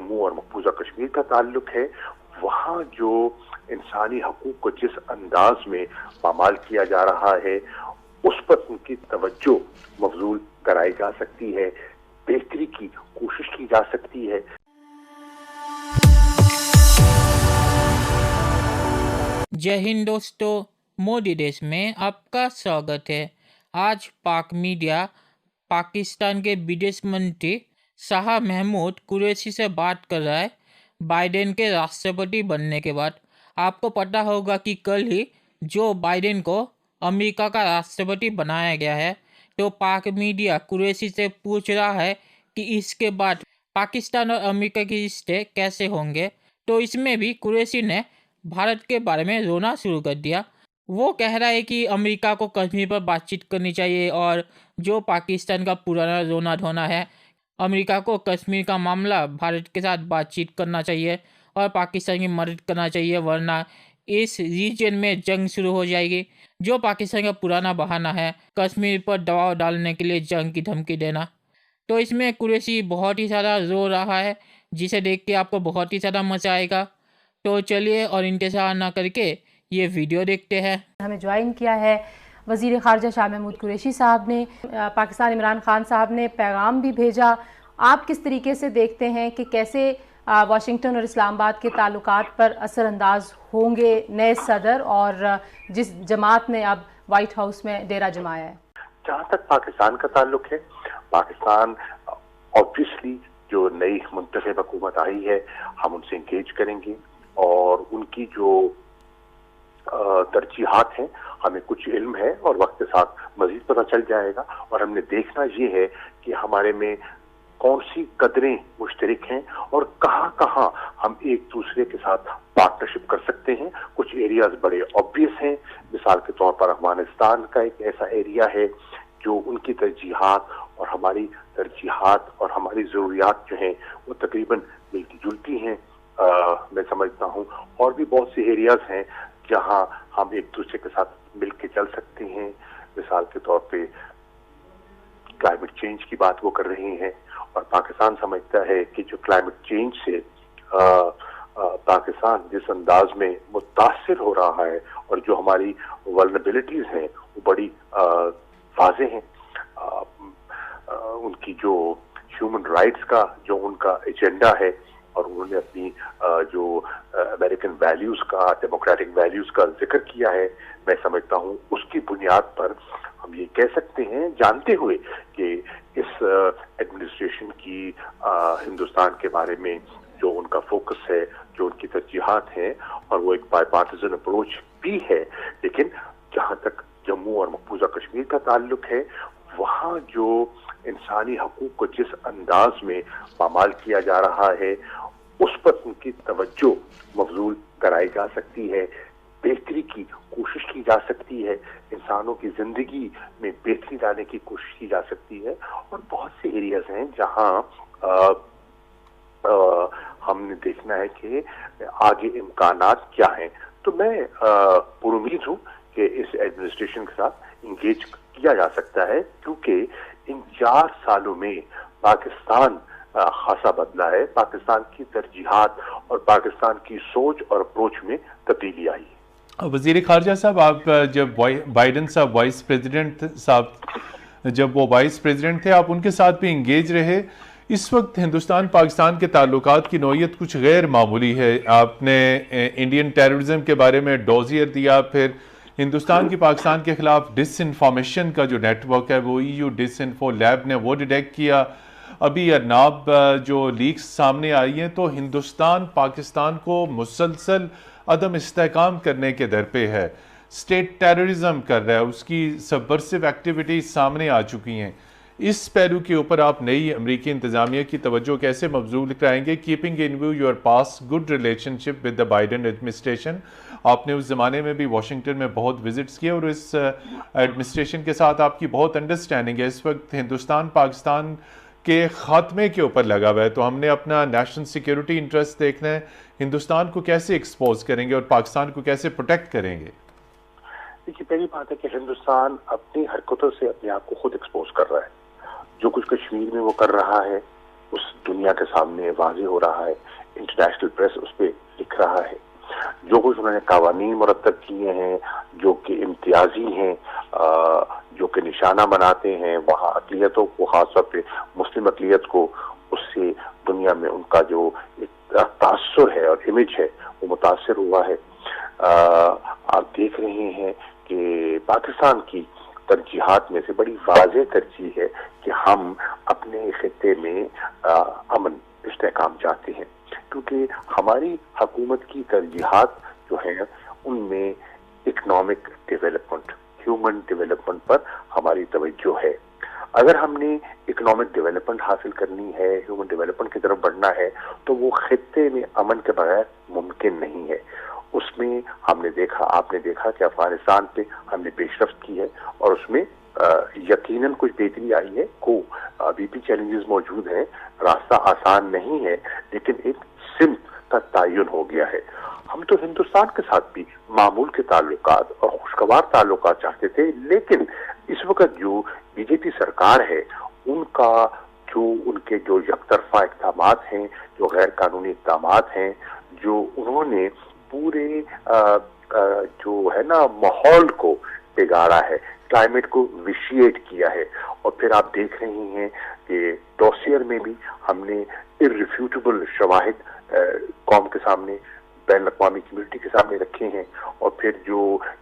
जम्मू और मकबूजा कश्मीर का ताल्लुक है, वहाँ जो इंसानी हकूक को जिस अंदाज में पामाल किया जा रहा है, उस पर उनकी तवज्जो मबजूल कराई जा सकती है, बेहतरी की कोशिश की जा सकती है। जय हिंद दोस्तों, मोदी देश में आपका स्वागत है। आज पाक मीडिया पाकिस्तान के विदेश मंत्री शाह महमूद कुरैशी से बात कर रहा है बाइडेन के राष्ट्रपति बनने के बाद। आपको पता होगा कि कल ही जो बाइडेन को अमेरिका का राष्ट्रपति बनाया गया है, तो पाक मीडिया कुरैशी से पूछ रहा है कि इसके बाद पाकिस्तान और अमेरिका के रिश्ते कैसे होंगे। तो इसमें भी कुरैशी ने भारत के बारे में रोना शुरू कर दिया। वो कह रहा है कि अमेरिका को कश्मीर पर बातचीत करनी चाहिए और जो पाकिस्तान का पुराना रोना धोना है, अमेरिका को कश्मीर का मामला भारत के साथ बातचीत करना चाहिए और पाकिस्तान की मदद करना चाहिए, वरना इस रीजन में जंग शुरू हो जाएगी। जो पाकिस्तान का पुराना बहाना है कश्मीर पर दबाव डालने के लिए जंग की धमकी देना। तो इसमें कुरैशी बहुत ही ज़्यादा रो रहा है, जिसे देख के आपको बहुत ही ज़्यादा मज़ा आएगा। तो चलिए और इंतज़ार ना करके ये वीडियो देखते हैं। हमें ज्वाइन किया है वज़ीर ख़ारजा शाह महमूद कुरैशी साहब ने। पाकिस्तान इमरान खान साहब ने पैगाम भी भेजा। आप किस तरीके से देखते हैं कि कैसे वाशिंगटन और इस्लामाबाद के ताल्लुकात पर असरअंदाज होंगे नए सदर और जिस जमात ने अब वाइट हाउस में डेरा जमाया है? जहाँ तक पाकिस्तान का ताल्लुक है, पाकिस्तान ऑब्वियसली जो नई मुंतखब हुकूमत आई है, हम उनसे इंगेज करेंगे और उनकी जो तरजीहात हैं हमें कुछ इल्म है और वक्त के साथ मजीद पता चल जाएगा। और हमने देखना ये है कि हमारे में कौन सी कदरें मुश्तरक हैं और कहाँ कहाँ हम एक दूसरे के साथ पार्टनरशिप कर सकते हैं। कुछ एरियाज बड़े ऑब्वियस हैं, मिसाल के तौर पर अफगानिस्तान का एक ऐसा एरिया है जो उनकी तरजीहात और हमारी तरजीहात और हमारी ज़रूरियात जो हैं वो तकरीबन मिलती जुलती हैं। मैं समझता हूँ और भी बहुत से एरियाज हैं जहाँ हम एक दूसरे के साथ मिलकर चल सकते हैं। मिसाल के तौर पे क्लाइमेट चेंज की बात वो कर रहे हैं और पाकिस्तान समझता है कि जो क्लाइमेट चेंज से पाकिस्तान जिस अंदाज में मुतासिर हो रहा है और जो हमारी वल्नरेबिलिटीज हैं वो बड़ी वाज़े हैं। उनकी जो ह्यूमन राइट्स का जो उनका एजेंडा है और उन्होंने अपनी जो अमेरिकन वैल्यूज का, डेमोक्रेटिक वैल्यूज का जिक्र किया है, मैं समझता हूँ उसकी बुनियाद पर हम ये कह सकते हैं, जानते हुए कि इस एडमिनिस्ट्रेशन की हिंदुस्तान के बारे में जो उनका फोकस है, जो उनकी तरजीहात हैं और वो एक बायपार्टिजन अप्रोच भी है, लेकिन जहाँ तक जम्मू और मकबूजा कश्मीर का ताल्लुक है, वहाँ जो इंसानी हकूक को जिस अंदाज में पामाल किया जा रहा है, उस पर उनकी तवज्जो मबजूल कराई जा सकती है, बेहतरी की कोशिश की जा सकती है, इंसानों की जिंदगी में बेहतरी लाने की कोशिश की जा सकती है। और बहुत से एरियाज हैं जहाँ हमने देखना है कि आगे इम्कानात क्या हैं। तो मैं पुरुमीद हूँ कि इस एडमिनिस्ट्रेशन के साथ इंगेज किया जा सकता है, क्योंकि इन 4 सालों में पाकिस्तान खासा बदला है, पाकिस्तान की तरजीहात और पाकिस्तान की सोच और अप्रोच में तब्दीली आई है। वज़ीर ख़ारजा साहब, आप जब बाइडेन साहब वाइस प्रेसिडेंट साहब जब वो वाइस प्रेसिडेंट थे, आप उनके साथ भी इंगेज रहे। इस वक्त हिंदुस्तान पाकिस्तान के ताल्लुकात की नौयत कुछ गैर मामूली है। आपने इंडियन टेररिज्म के बारे में डोजियर दिया, फिर हिंदुस्तान की पाकिस्तान के खिलाफ डिसइंफॉर्मेशन का जो नेटवर्क है वो EU डिसइंफो लैब ने वो डिटेक्ट किया। अभी अरनाब जो लीक्स सामने आई हैं, तो हिंदुस्तान पाकिस्तान को मुसलसल अदम इस्तेहकाम करने के दर पे है, स्टेट टेररिज्म कर रहा है, उसकी सबवर्सिव एक्टिविटीज सामने आ चुकी हैं। इस पहलू के ऊपर आप नई अमरीकी इंतजामिया की तवज्जो कैसे मबजूल कराएंगे, keeping in view your pass good relationship with the Biden administration? आपने उस ज़माने में भी वाशिंगटन में बहुत विजिट्स किए और इस एडमिनिस्ट्रेशन के साथ आपकी बहुत अंडरस्टैंडिंग है। इस वक्त हिंदुस्तान पाकिस्तान के खात्मे के ऊपर लगा हुआ है, तो हमने अपना नेशनल सिक्योरिटी इंटरेस्ट देखना है। हिंदुस्तान को कैसे एक्सपोज करेंगे और पाकिस्तान को कैसे प्रोटेक्ट करेंगे? देखिए, पहली बात है कि हिंदुस्तान अपनी हरकतों से अपने आप को खुद एक्सपोज कर रहा है। जो कुछ कश्मीर में वो कर रहा है, उस दुनिया के सामने वाज़ेह हो रहा है। इंटरनेशनल प्रेस उस पर लिख रहा है। जो कुछ उन्होंने कावानीन मुरतब किए हैं जो कि इम्तियाजी हैं, जो कि निशाना बनाते हैं वहाँ अक़लियतों को, खासतौर पे मुस्लिम अक़लियत को, उससे दुनिया में उनका जो एक तासुर है और इमेज है वो मुतासर हुआ है। आप देख रहे हैं कि पाकिस्तान की तरजीहात में से बड़ी वाज़ेह तरजीह है कि हम अपने खित्ते में अमन इस्तेहकाम चाहते हैं, क्योंकि हमारी हुकूमत की तरजीहात जो हैं उनमें इकोनॉमिक डेवलपमेंट, ह्यूमन डेवलपमेंट पर हमारी तवज्जो है। अगर हमने इकोनॉमिक डेवलपमेंट हासिल करनी है, ह्यूमन डेवलपमेंट की तरफ बढ़ना है, तो वो खित्ते में अमन के बगैर मुमकिन नहीं है। उसमें हमने देखा, आपने देखा कि अफगानिस्तान पे हमने पेशरफ्त की है और उसमें यकीनन कुछ बेहतरी आई है। अभी भी चैलेंजेस मौजूद हैं, रास्ता आसान नहीं है, लेकिन एक सिमत का तयन हो गया है। हम तो हिंदुस्तान के साथ भी मामूल के ताल्लुकात और खुशगवार ताल्लुकात चाहते थे, लेकिन इस वक्त जो बीजेपी सरकार है उनके जो यकतरफा इक़दामात हैं, जो गैर कानूनी इक़दामात हैं, जो उन्होंने पूरे जो है ना माहौल को बिगाड़ा है, क्लाइमेट को विशिएट किया है। और फिर आप देख रहे हैं कि डॉसियर में भी हमने इररिफ्यूटेबल शवाहिद कौम के सामने, बैन अक़वामी कम्युनिटी के सामने रखे हैं। और फिर जो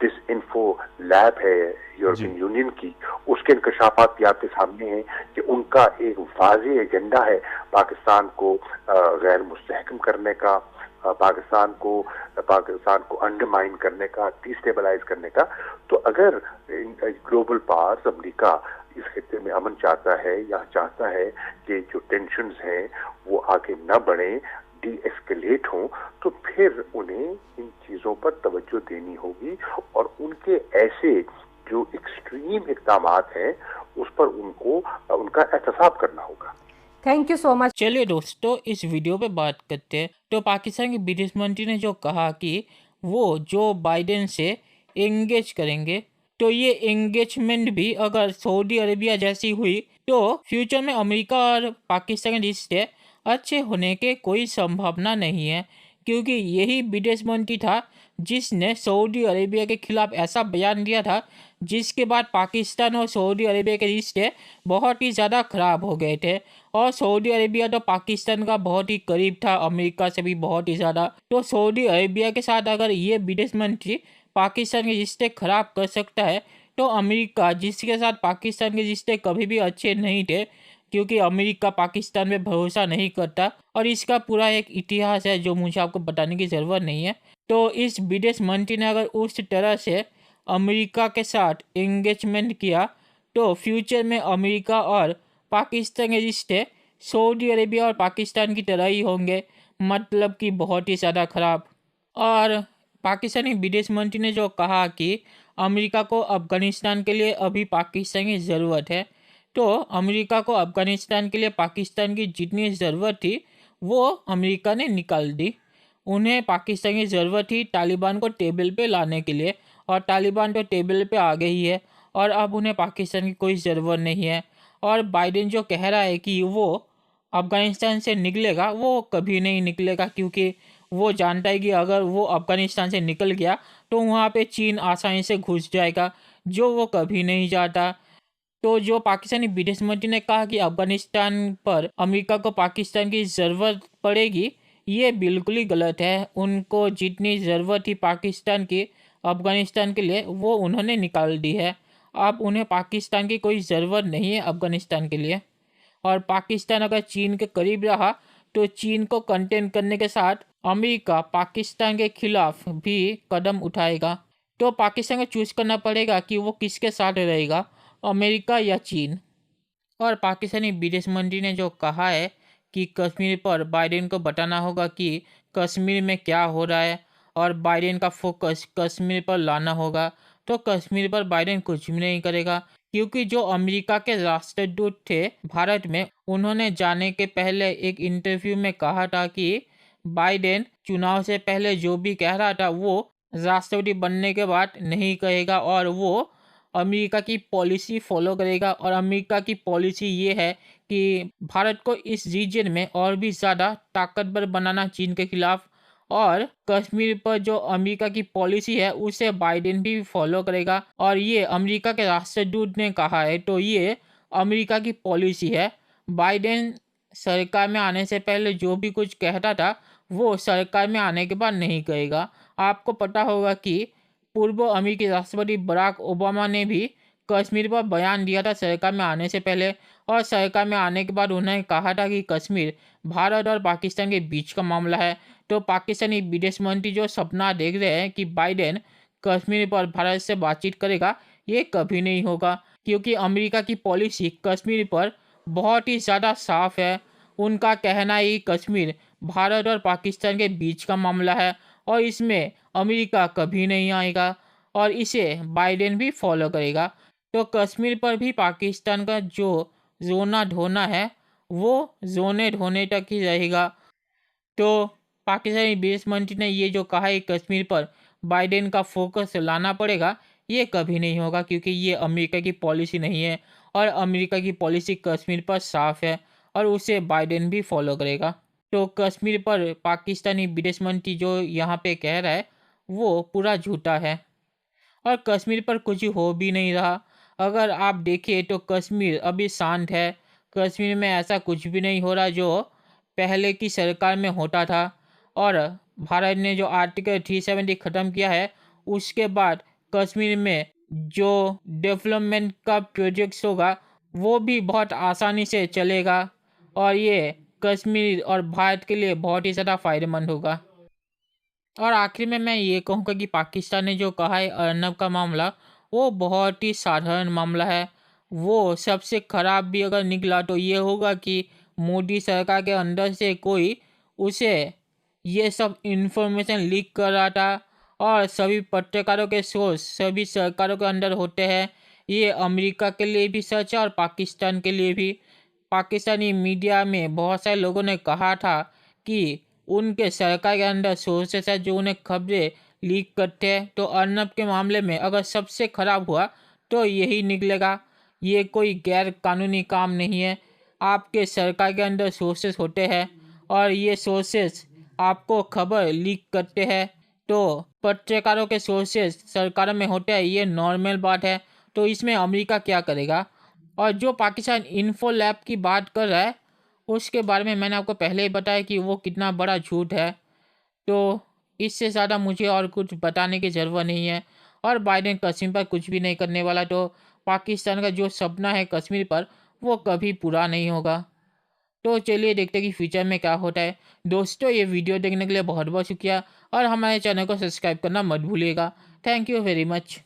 डिसइंफो लैब है यूरोपियन यूनियन की, उसके इंकशाफात भी आपके सामने हैं कि उनका एक वाज़ेह एजेंडा है पाकिस्तान को गैर मुस्तहकम करने का, पाकिस्तान को अंडरमाइन करने का, डिस्टेबलाइज करने का। तो अगर ग्लोबल पावर्स अमेरिका इस खित्ते में अमन चाहता है या चाहता है कि जो टेंशन्स हैं वो आगे न बढ़ें, डी एस्केलेट हों, तो फिर उन्हें इन चीज़ों पर तवज्जो देनी होगी और उनके ऐसे जो एक्सट्रीम इक़दामात हैं उस पर उनका एहतसाब करना होगा। Thank you so much. चलिए दोस्तों, इस वीडियो पे बात करते हैं। तो पाकिस्तान के विदेश मंत्री ने जो कहा कि वो जो बाइडेन से एंगेज करेंगे, तो ये एंगेजमेंट भी अगर सऊदी अरेबिया जैसी हुई तो फ्यूचर में अमेरिका और पाकिस्तान के रिश्ते अच्छे होने के कोई संभावना नहीं है, क्योंकि यही विदेश मंत्री था जिसने सऊदी अरेबिया के खिलाफ ऐसा बयान दिया था जिसके बाद पाकिस्तान और सऊदी अरेबिया के रिश्ते बहुत ही ज़्यादा ख़राब हो गए थे। और सऊदी अरेबिया तो पाकिस्तान का बहुत ही करीब था, अमेरिका से भी बहुत ही ज़्यादा। तो सऊदी अरेबिया के साथ अगर ये विदेश मंत्री पाकिस्तान के रिश्ते ख़राब कर सकता है, तो अमेरिका, जिसके साथ पाकिस्तान के रिश्ते कभी भी अच्छे नहीं थे, क्योंकि अमेरिका पाकिस्तान में भरोसा नहीं करता और इसका पूरा एक इतिहास है जो मुझे आपको बताने की ज़रूरत नहीं है। तो इस विदेश मंत्री ने अगर उस तरह से अमेरिका के साथ एंगेजमेंट किया, तो फ्यूचर में अमेरिका और पाकिस्तान के रिश्ते सऊदी अरेबिया और पाकिस्तान की तरह ही होंगे, मतलब कि बहुत ही ज़्यादा ख़राब। और पाकिस्तानी विदेश मंत्री ने जो कहा कि अमेरिका को अफ़गानिस्तान के लिए अभी पाकिस्तान की ज़रूरत है, तो अमेरिका को अफ़गानिस्तान के लिए पाकिस्तान की जितनी ज़रूरत थी वो अमेरिका ने निकाल दी। उन्हें पाकिस्तान की ज़रूरत थी तालिबान को टेबल पे लाने के लिए, और तालिबान तो टेबल पे आ गई है और अब उन्हें पाकिस्तान की कोई ज़रूरत नहीं है। और बाइडेन जो कह रहा है कि वो अफ़गानिस्तान से निकलेगा, वो कभी नहीं निकलेगा, क्योंकि वो जानता है कि अगर वो अफ़गानिस्तान से निकल गया तो वहाँ पे चीन आसानी से घुस जाएगा, जो वो कभी नहीं चाहता। तो जो पाकिस्तानी विदेश मंत्री ने कहा कि अफ़गानिस्तान पर अमेरिका को पाकिस्तान की ज़रूरत पड़ेगी, ये बिल्कुल ही गलत है। उनको जितनी ज़रूरत थी पाकिस्तान की अफ़गानिस्तान के लिए, वो उन्होंने निकाल दी है। अब उन्हें पाकिस्तान की कोई ज़रूरत नहीं है अफ़गानिस्तान के लिए। और पाकिस्तान अगर चीन के करीब रहा तो चीन को कंटेन करने के साथ अमेरिका पाकिस्तान के खिलाफ भी कदम उठाएगा। तो पाकिस्तान को चूज़ करना पड़ेगा कि वो किसके साथ रहेगा, अमेरिका या चीन। और पाकिस्तानी विदेश मंत्री ने जो कहा है कि कश्मीर पर बाइडेन को बताना होगा कि कश्मीर में क्या हो रहा है और बाइडेन का फोकस कश्मीर पर लाना होगा, तो कश्मीर पर बाइडेन कुछ भी नहीं करेगा, क्योंकि जो अमेरिका के राष्ट्रदूत थे भारत में, उन्होंने जाने के पहले एक इंटरव्यू में कहा था कि बाइडेन चुनाव से पहले जो भी कह रहा था वो राष्ट्रपति बनने के बाद नहीं कहेगा, और वो अमेरिका की पॉलिसी फॉलो करेगा। और अमेरिका की पॉलिसी ये है कि भारत को इस रीजन में और भी ज़्यादा ताकतवर बनाना चीन के खिलाफ, और कश्मीर पर जो अमेरिका की पॉलिसी है उसे बाइडेन भी फॉलो करेगा। और ये अमेरिका के राष्ट्रदूत ने कहा है, तो ये अमेरिका की पॉलिसी है। बाइडेन सरकार में आने से पहले जो भी कुछ कहता था वो सरकार में आने के बाद नहीं कहेगा। आपको पता होगा कि पूर्व अमेरिकी राष्ट्रपति बराक ओबामा ने भी कश्मीर पर बयान दिया था सरकार में आने से पहले, और सरकार में आने के बाद उन्होंने कहा था कि कश्मीर भारत और पाकिस्तान के बीच का मामला है। तो पाकिस्तानी विदेश मंत्री जो सपना देख रहे हैं कि बाइडेन कश्मीर पर भारत से बातचीत करेगा, ये कभी नहीं होगा, क्योंकि अमेरिका की पॉलिसी कश्मीर पर बहुत ही ज़्यादा साफ है। उनका कहना है कि कश्मीर भारत और पाकिस्तान के बीच का मामला है और इसमें अमेरिका कभी नहीं आएगा, और इसे बाइडेन भी फॉलो करेगा। तो कश्मीर पर भी पाकिस्तान का जो रोना धोना है वो रोने धोने तक ही रहेगा। तो पाकिस्तानी विदेश मंत्री ने ये जो कहा है कश्मीर पर बाइडेन का फोकस लाना पड़ेगा, ये कभी नहीं होगा, क्योंकि ये अमेरिका की पॉलिसी नहीं है, और अमेरिका की पॉलिसी कश्मीर पर साफ है और उसे बाइडेन भी फॉलो करेगा। तो कश्मीर पर पाकिस्तानी विदेश मंत्री जो यहाँ पे कह रहा है वो पूरा झूठा है, और कश्मीर पर कुछ हो भी नहीं रहा। अगर आप देखिए तो कश्मीर अभी शांत है। कश्मीर में ऐसा कुछ भी नहीं हो रहा जो पहले की सरकार में होता था। और भारत ने जो आर्टिकल 370 ख़त्म किया है उसके बाद कश्मीर में जो डेवलपमेंट का प्रोजेक्ट्स होगा वो भी बहुत आसानी से चलेगा, और ये कश्मीर और भारत के लिए बहुत ही ज़्यादा फ़ायदेमंद होगा। और आखिर में मैं ये कहूँगा कि पाकिस्तान ने जो कहा है अर्नब का मामला, वो बहुत ही साधारण मामला है। वो सबसे ख़राब भी अगर निकला तो ये होगा कि मोदी सरकार के अंदर से कोई उसे ये सब इन्फॉर्मेशन लीक कर रहा था, और सभी पत्रकारों के सोर्स सभी सरकारों के अंदर होते हैं। ये अमेरिका के लिए भी सच है और पाकिस्तान के लिए भी। पाकिस्तानी मीडिया में बहुत सारे लोगों ने कहा था कि उनके सरकार के अंदर सोर्सेस है जो उन्हें खबरें लीक करते हैं। तो अर्नब के मामले में अगर सबसे ख़राब हुआ तो यही निकलेगा। ये कोई गैर कानूनी काम नहीं है। आपके सरकार के अंदर सोर्सेस होते हैं और ये सोर्सेस आपको खबर लीक करते हैं, तो पत्रकारों के सोर्सेस सरकारों में होते हैं, ये नॉर्मल बात है। तो इसमें अमेरिका क्या करेगा? और जो पाकिस्तान इन्फो लैब की बात कर रहा है उसके बारे में मैंने आपको पहले ही बताया कि वो कितना बड़ा झूठ है। तो इससे ज़्यादा मुझे और कुछ बताने की ज़रूरत नहीं है। और बाइडेन कश्मीर पर कुछ भी नहीं करने वाला, तो पाकिस्तान का जो सपना है कश्मीर पर वो कभी पूरा नहीं होगा। तो चलिए देखते हैं कि फ्यूचर में क्या होता है। दोस्तों, ये वीडियो देखने के लिए बहुत बहुत शुक्रिया, और हमारे चैनल को सब्सक्राइब करना मत भूलिएगा। Thank you very much.